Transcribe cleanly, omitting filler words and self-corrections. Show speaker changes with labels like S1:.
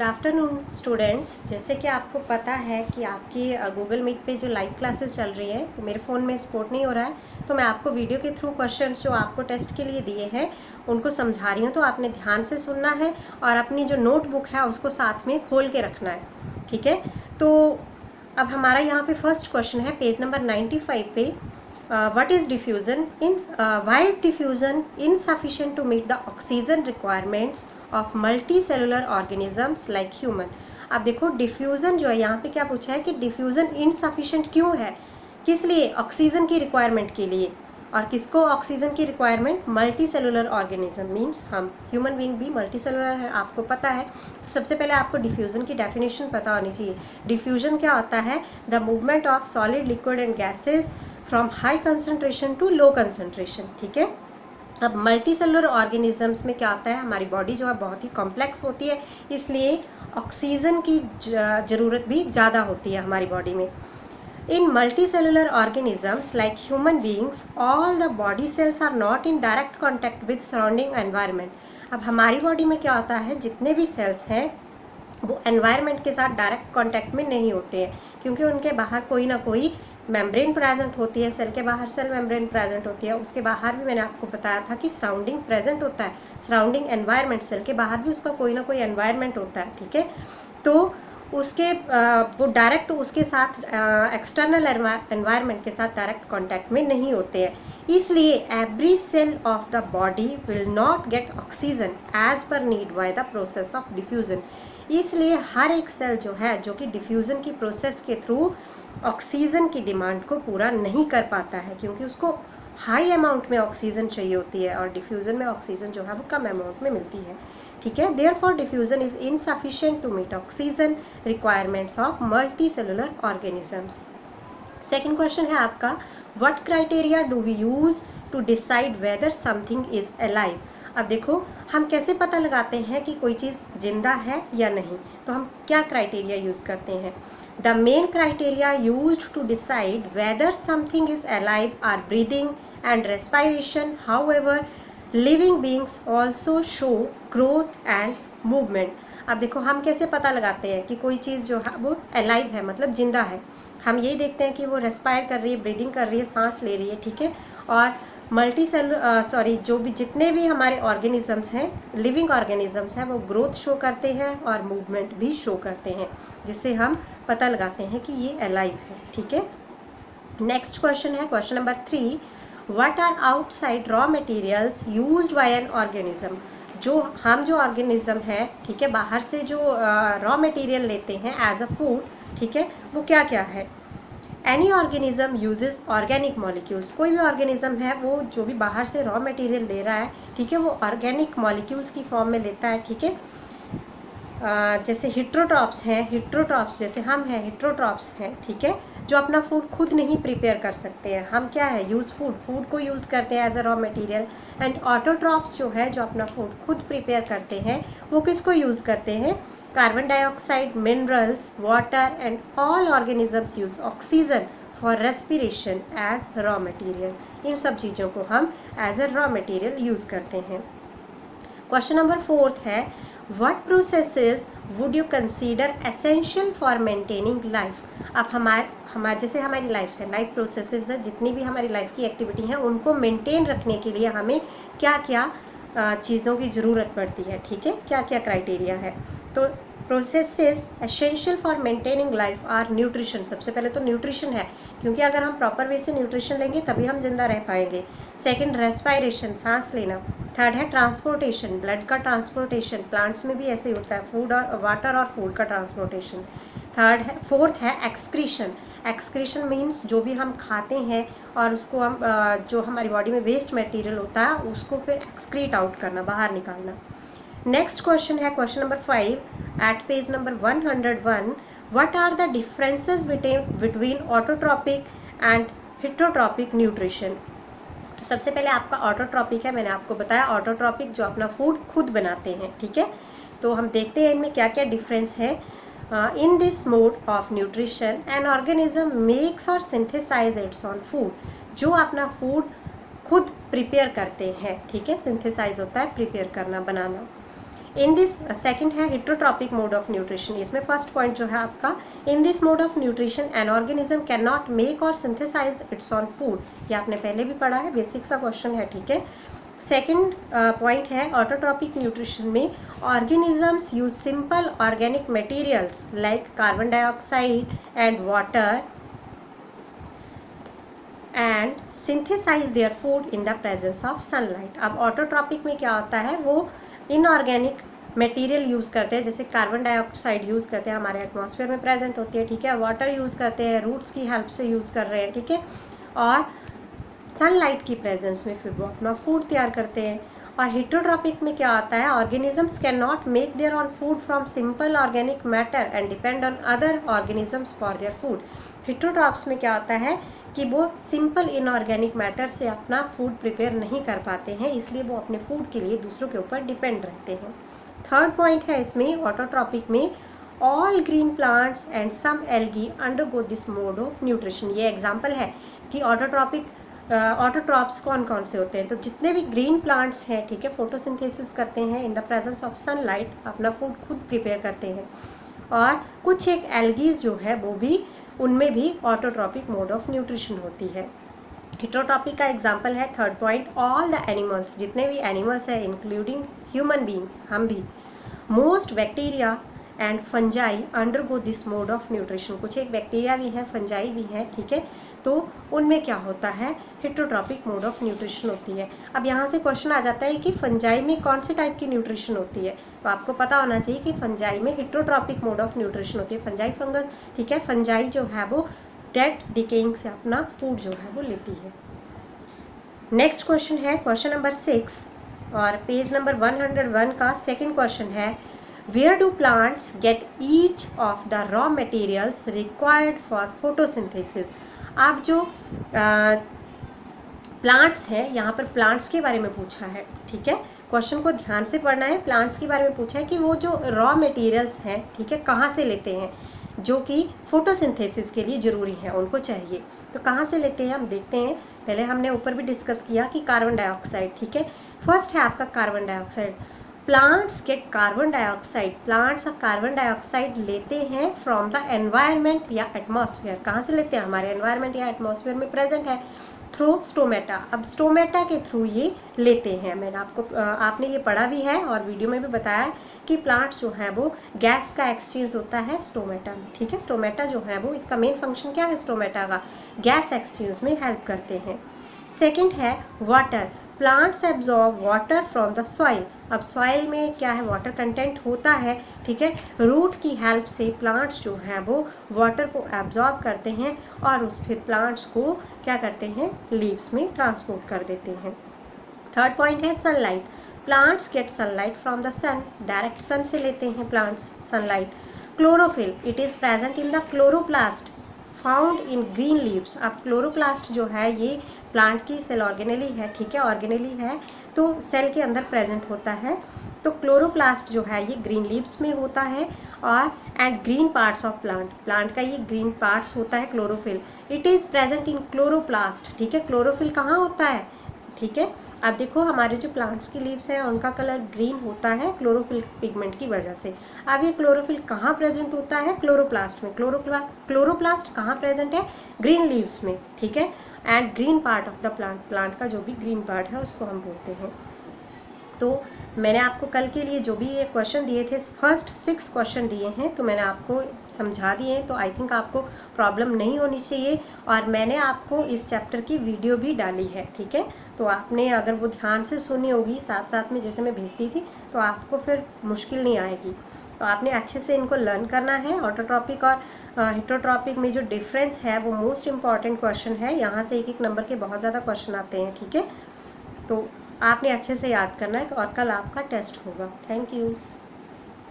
S1: Good afternoon students. जैसे कि आपको पता है कि आपकी गूगल मीट पे जो लाइव क्लासेस चल रही है, तो मेरे फ़ोन में सपोर्ट नहीं हो रहा है, तो मैं आपको वीडियो के थ्रू क्वेश्चंस जो आपको टेस्ट के लिए दिए हैं उनको समझा रही हूँ। तो आपने ध्यान से सुनना है और अपनी जो नोटबुक है उसको साथ में खोल के रखना है, ठीक है। तो अब हमारा यहाँ पे फर्स्ट क्वेश्चन है पेज नंबर 95 पे। what is diffusion in why is diffusion insufficient to meet the oxygen requirements of multicellular organisms like human। अब देखो डिफ्यूज़न जो है यहाँ पे क्या पूछा है कि डिफ्यूज़न इनसफिशिएंट क्यों है, किस लिए, ऑक्सीजन की रिक्वायरमेंट के लिए। और किसको ऑक्सीजन की requirement, multi cellular organism means हम ह्यूमन बीइंग भी मल्टी सेलुलर है, आपको पता है। तो सबसे पहले आपको डिफ्यूज़न की डेफिनेशन पता होनी चाहिए। डिफ्यूज़न क्या होता है, the movement of solid liquid and gases from high concentration to low concentration, ठीक है। अब मल्टी सेलुलर ऑर्गेनिजम्स में क्या होता है, हमारी बॉडी जो है बहुत ही कॉम्प्लेक्स होती है, इसलिए ऑक्सीजन की ज़रूरत भी ज़्यादा होती है हमारी बॉडी में। In multicellular organisms like human beings, all the body cells are not in direct contact with surrounding environment। अब हमारी बॉडी में क्या होता है, जितने भी सेल्स हैं वो एनवायरनमेंट के साथ डायरेक्ट कांटेक्ट में नहीं होते हैं, क्योंकि उनके बाहर कोई ना कोई मेम्ब्रेन प्रेजेंट होती है। सेल के बाहर सेल मेम्ब्रेन प्रेजेंट होती है, उसके बाहर भी मैंने आपको बताया था कि सराउंडिंग प्रेजेंट होता है, सराउंडिंग एनवायरनमेंट, सेल के बाहर भी उसका कोई ना कोई एनवायरनमेंट होता है, ठीक है। तो उसके वो डायरेक्ट उसके साथ एक्सटर्नल एनवायरनमेंट के साथ डायरेक्ट कांटेक्ट में नहीं होते हैं, इसलिए every cell of the body will not get oxygen as per need by the process of diffusion. इसलिए हर एक सेल जो है, जो कि डिफ्यूज़न की प्रोसेस के थ्रू ऑक्सीजन की डिमांड को पूरा नहीं कर पाता है, क्योंकि उसको हाई अमाउंट में ऑक्सीजन चाहिए होती है और डिफ्यूज़न में ऑक्सीजन जो है वो कम अमाउंट में मिलती है, ठीक है। Therefore diffusion is insufficient to meet oxygen requirements of multi cellular organisms. Second question है आपका, what criteria do we use to decide whether something is alive. अब देखो हम कैसे पता लगाते हैं कि कोई चीज़ जिंदा है या नहीं, तो हम क्या क्राइटेरिया यूज़ करते हैं। The main criteria used to decide whether something is alive are breathing and respiration, however living beings also show growth and movement. अब देखो हम कैसे पता लगाते हैं कि कोई चीज़ जो है वो अलाइव है, मतलब जिंदा है। हम यही देखते हैं कि वो रेस्पायर कर रही है, ब्रीदिंग कर रही है, सांस ले रही है, ठीक है। और जो भी जितने भी हमारे ऑर्गेनिजम्स हैं, लिविंग ऑर्गेनिजम्स हैं, वो ग्रोथ शो करते हैं और मूवमेंट भी शो करते हैं, जिससे हम पता लगाते हैं कि ये अलाइव है, ठीक है। नेक्स्ट क्वेश्चन है question number 3, what are outside raw materials used by an organism. जो ऑर्गेनिज्म है, ठीक है, बाहर से जो रॉ मटेरियल लेते हैं एज अ फूड, ठीक है, वो क्या क्या है। Any organism uses organic molecules. कोई भी ऑर्गेनिज्म है वो जो भी बाहर से रॉ मटेरियल ले रहा है, ठीक है, वो ऑर्गेनिक मॉलिक्यूल्स की फॉर्म में लेता है, ठीक है। जैसे हिट्रोट्रॉप्स हैं, हिट्रोट्रॉप्स जैसे हम हैं, हिट्रोट्रॉप्स हैं, ठीक है, जो अपना फूड खुद नहीं प्रिपेयर कर सकते हैं। हम क्या है, यूज़ फूड को यूज़ करते हैं as a raw material. And autotrophs जो है, जो अपना फूड खुद प्रिपेयर करते हैं, वो किसको यूज़ करते हैं, carbon dioxide, minerals, water and all organisms use oxygen for respiration as raw material. इन सब चीज़ों को हम as a raw material use करते हैं। क्वेश्चन नंबर 4 है, what processes would you consider essential for maintaining life. अब हमारे जैसे हमारी लाइफ है, लाइफ प्रोसेसेस है, जितनी भी हमारी लाइफ की एक्टिविटी हैं उनको मेंटेन रखने के लिए हमें क्या क्या चीज़ों की ज़रूरत पड़ती है, ठीक है, क्या क्या क्राइटेरिया है। तो processes essential for maintaining life are nutrition. सबसे पहले तो न्यूट्रिशन है, क्योंकि अगर हम प्रॉपर वे से न्यूट्रिशन लेंगे तभी हम जिंदा रह पाएंगे। सेकंड, रेस्पायरेशन, सांस लेना। थर्ड है ट्रांसपोर्टेशन, ब्लड का ट्रांसपोर्टेशन, प्लांट्स में भी ऐसे ही होता है, फूड और वाटर और फूड का ट्रांसपोर्टेशन। फोर्थ है एक्सक्रीशन। एक्सक्रीशन मीन्स जो भी हम खाते हैं और उसको हम जो हमारी बॉडी में वेस्ट मटेरियल होता है उसको फिर एक्सक्रीट आउट करना, बाहर निकालना। नेक्स्ट क्वेश्चन है question number 5 at page number 101, what are the differences between autotrophic and heterotrophic nutrition. तो सबसे पहले आपका ऑटोट्रॉपिक है, मैंने आपको बताया ऑटोट्रॉपिक जो अपना फूड खुद बनाते हैं, ठीक है। तो हम देखते हैं इनमें क्या क्या डिफरेंस है। In this mode of nutrition an organism makes और सिंथेसाइज इट्स ऑन फूड। जो अपना फूड खुद प्रिपेयर करते हैं, ठीक है, सिंथेसाइज होता है प्रिपेयर करना, बनाना। इन दिस सेकंड है हेटेरोट्रॉपिक मोड ऑफ न्यूट्रिशन। इसमें फर्स्ट पॉइंट जो है आपका, in this mode of nutrition an organism can not make और सिंथेसाइज इट्स ऑन फूड। ये आपने पहले भी पढ़ा है, बेसिक सा क्वेश्चन है, ठीक है। सेकेंड पॉइंट है ऑटोट्रॉपिक न्यूट्रिशन में organisms use simple organic materials like carbon dioxide and water and synthesize their food in the presence of sunlight. अब ऑटोट्रॉपिक में क्या होता है, वो इनऑर्गेनिक मटेरियल यूज़ करते हैं, जैसे कार्बन डाइऑक्साइड यूज़ करते हैं, हमारे एटमॉस्फेयर में प्रेजेंट होती है, ठीक है। वाटर यूज़ करते हैं, रूट्स की हेल्प से यूज़ कर रहे हैं, ठीक है। और सनलाइट की प्रेजेंस में फिर वो अपना फूड तैयार करते हैं। और हेटेरोट्रॉपिक में क्या आता है, organisms can not make their on food from simple organic matter and depend on other organisms for their food. Heterotrophs में क्या होता है कि वो सिंपल इनऑर्गेनिक मैटर से अपना फूड प्रिपेयर नहीं कर पाते हैं, इसलिए वो अपने फूड के लिए दूसरों के ऊपर डिपेंड रहते हैं। थर्ड पॉइंट है इसमें ऑटोट्रॉपिक में, all green plants and some algae undergo this mode of nutrition. ये एग्जाम्पल है कि ऑटोट्रॉप्स कौन कौन से होते हैं, तो जितने भी ग्रीन प्लांट्स हैं, ठीक है, फोटोसिंथेसिस करते हैं, इन द प्रेजेंस ऑफ सनलाइट अपना फूड खुद प्रिपेयर करते हैं। और कुछ एक एल्गीज जो है वो भी, उनमें भी ऑटोट्रॉपिक मोड ऑफ न्यूट्रिशन होती है। हेटेरोट्रॉपिक का एग्जाम्पल है third point, all the animals, जितने भी एनिमल्स हैं इंक्लूडिंग ह्यूमन बींग्स, हम भी, most bacteria and fungi undergo this mode of nutrition. कुछ एक बैक्टीरिया भी हैं, फंजाई भी हैं, ठीक है, तो उनमें क्या होता है, हेटेरोट्रॉपिक मोड ऑफ न्यूट्रिशन होती है। अब यहाँ से क्वेश्चन आ जाता है कि फंजाई में कौन से टाइप की न्यूट्रिशन होती है, तो आपको पता होना चाहिए कि फंजाई में हेटेरोट्रॉपिक मोड ऑफ न्यूट्रिशन होती है, फंजाई फंगस, ठीक है। फंजाई जो है वो डेड डिकेइंग से अपना फूड जो है वो लेती है। नेक्स्ट क्वेश्चन है क्वेश्चन नंबर 6 और पेज नंबर 101 का सेकेंड क्वेश्चन है, Where do plants get each of the raw materials required for photosynthesis? आप जो प्लांट्स हैं, यहाँ पर प्लांट्स के बारे में पूछा है, ठीक है, क्वेश्चन को ध्यान से पढ़ना है। प्लांट्स के बारे में पूछा है कि वो जो रॉ मटेरियल्स हैं, ठीक है, कहाँ से लेते हैं, जो कि फोटोसिंथेसिस के लिए ज़रूरी है, उनको चाहिए, तो कहाँ से लेते हैं हम देखते हैं। पहले हमने ऊपर भी डिस्कस किया कि कार्बन डाइऑक्साइड, ठीक है, फर्स्ट है आपका carbon dioxide. Plants get carbon dioxide, plants carbon dioxide लेते हैं फ्रॉम द एनवायरनमेंट या एटमॉस्फेयर। कहाँ से लेते हैं, हमारे एनवायरनमेंट या एटमॉस्फेयर में प्रेजेंट है, थ्रू स्टोमेटा। अब स्टोमेटा के थ्रू ये लेते हैं। मैंने आपने ये पढ़ा भी है और वीडियो में भी बताया कि प्लांट्स जो है वो गैस का एक्सचेंज होता है स्टोमेटा में, ठीक है। स्टोमेटा जो है वो, इसका मेन फंक्शन क्या है स्टोमेटा का, गैस एक्सचेंज में हेल्प करते हैं। सेकेंड है water, plants absorb water from the soil. अब सॉइल में क्या है, वाटर कंटेंट होता है, ठीक है। रूट की हेल्प से प्लांट्स जो है वो वाटर को एब्जॉर्ब करते हैं और उस फिर प्लांट्स को क्या करते हैं, लीव्स में ट्रांसपोर्ट कर देते हैं। थर्ड पॉइंट है sunlight, plants get sunlight from the sun, direct sun से लेते हैं plants sunlight. Chlorophyll, it is present in the chloroplast found in green leaves. अब क्लोरोप्लास्ट जो है ये प्लांट की सेल ऑर्गेनेली है, ठीक है, ऑर्गेनेली है, तो सेल के अंदर प्रेजेंट होता है। तो क्लोरोप्लास्ट जो है ये ग्रीन लीव्स में होता है और and green parts of plant का ये ग्रीन पार्ट्स होता है chlorophyll. It is present in chloroplast, ठीक है। क्लोरोफिल कहाँ होता है, ठीक है। अब देखो हमारे जो प्लांट्स की लीव्स हैं उनका कलर ग्रीन होता है क्लोरोफिल पिगमेंट की वजह से। अब ये क्लोरोफिल कहाँ प्रेजेंट होता है, क्लोरोप्लास्ट में। क्लोरोप्लास्ट कहाँ प्रेजेंट है, ग्रीन लीव्स में, ठीक है। And green part of the plant का जो भी ग्रीन पार्ट है उसको हम बोलते हैं। तो मैंने आपको कल के लिए जो भी ये क्वेश्चन दिए थे, फर्स्ट 6 क्वेश्चन दिए हैं, तो मैंने आपको समझा दिए हैं, तो आई थिंक आपको प्रॉब्लम नहीं होनी चाहिए। और मैंने आपको इस चैप्टर की वीडियो भी डाली है, ठीक है, तो आपने अगर वो ध्यान से सुनी होगी साथ साथ में जैसे मैं भेजती थी, तो आपको फिर मुश्किल नहीं आएगी। तो आपने अच्छे से इनको लर्न करना है। ऑटोट्रॉपिक और हेटेरोट्रॉपिक में जो डिफरेंस है वो मोस्ट इम्पॉर्टेंट क्वेश्चन है, यहाँ से एक नंबर के बहुत ज़्यादा क्वेश्चन आते हैं, ठीक है। तो आपने अच्छे से याद करना है और कल आपका टेस्ट होगा। Thank you.